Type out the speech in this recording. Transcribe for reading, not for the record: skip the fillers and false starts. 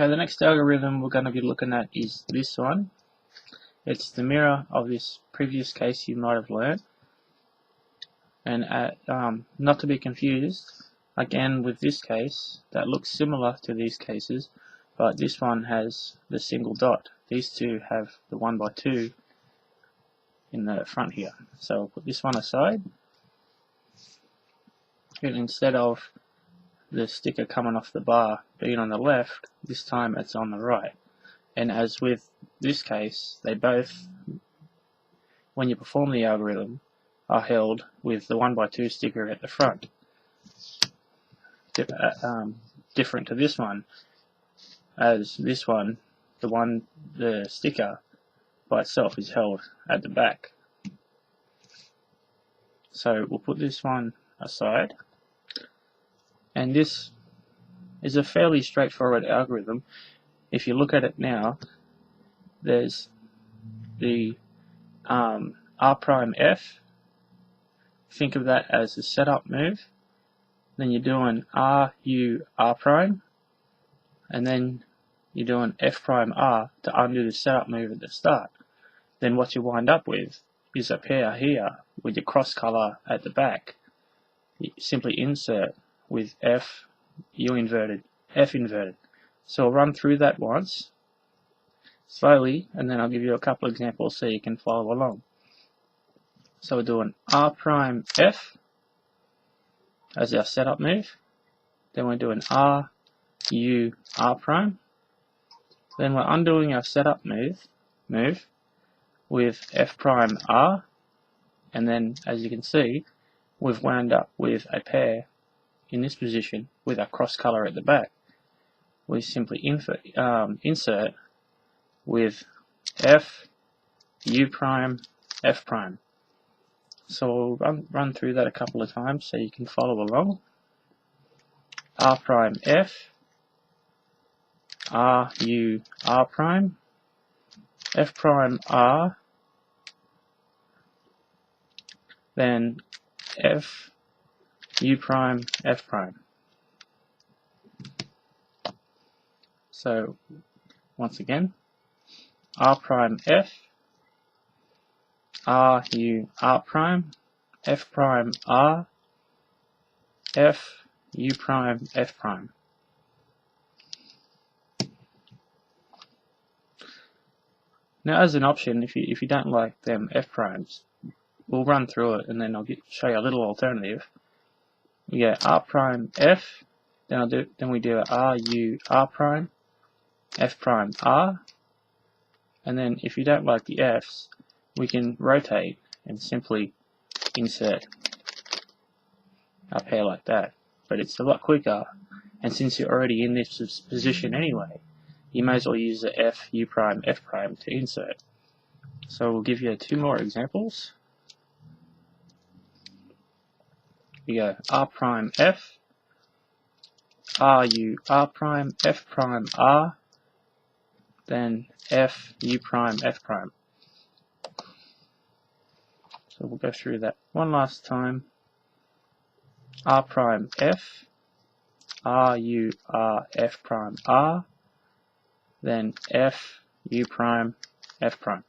Okay, the next algorithm we're going to be looking at is this one. It's the mirror of this previous case you might have learned. And not to be confused, again with this case, that looks similar to these cases, but this one has the single dot. These two have the 1 by 2 in the front here. So I'll put this one aside. And instead of the sticker coming off the bar being on the left, this time it's on the right. And as with this case, they both, when you perform the algorithm, are held with the 1 by 2 sticker at the front. Different to this one, as this one, the sticker by itself is held at the back. So we'll put this one aside, and this is a fairly straightforward algorithm. If you look at it now, there's the R prime F. Think of that as the setup move. Then you're doing R, U, R prime, and then you're doing F prime R to undo the setup move at the start. Then what you wind up with is a pair here with your cross color at the back. You simply insert with F, U inverted, F inverted. So I'll run through that once, slowly, and then I'll give you a couple examples so you can follow along. So we're doing R prime F as our setup move. Then we're doing R, U, R prime. Then we're undoing our setup move with F prime R. And then, as you can see, we've wound up with a pair in this position with our cross color at the back. We simply insert with F, U prime, F prime. So we'll run through that a couple of times so you can follow along. R prime F, R, U, R prime, F prime R, then F, U prime, F prime. So once again, R prime F, R, U, R prime, F prime R, F, U prime, F prime. Now, as an option, if you don't like them F primes, we'll run through it and then I'll show you a little alternative. We get R prime F, then we do R, U, R prime, F prime R, and then if you don't like the Fs, we can rotate and simply insert a pair like that. But it's a lot quicker, and since you're already in this position anyway, you may as well use the F, U prime, F prime to insert. So we'll give you 2 more examples. We go R prime F, R, U, R prime, F prime R, then F, U prime, F prime. So we'll go through that one last time. R prime F, R, U, R, F prime R, then F, U prime, F prime.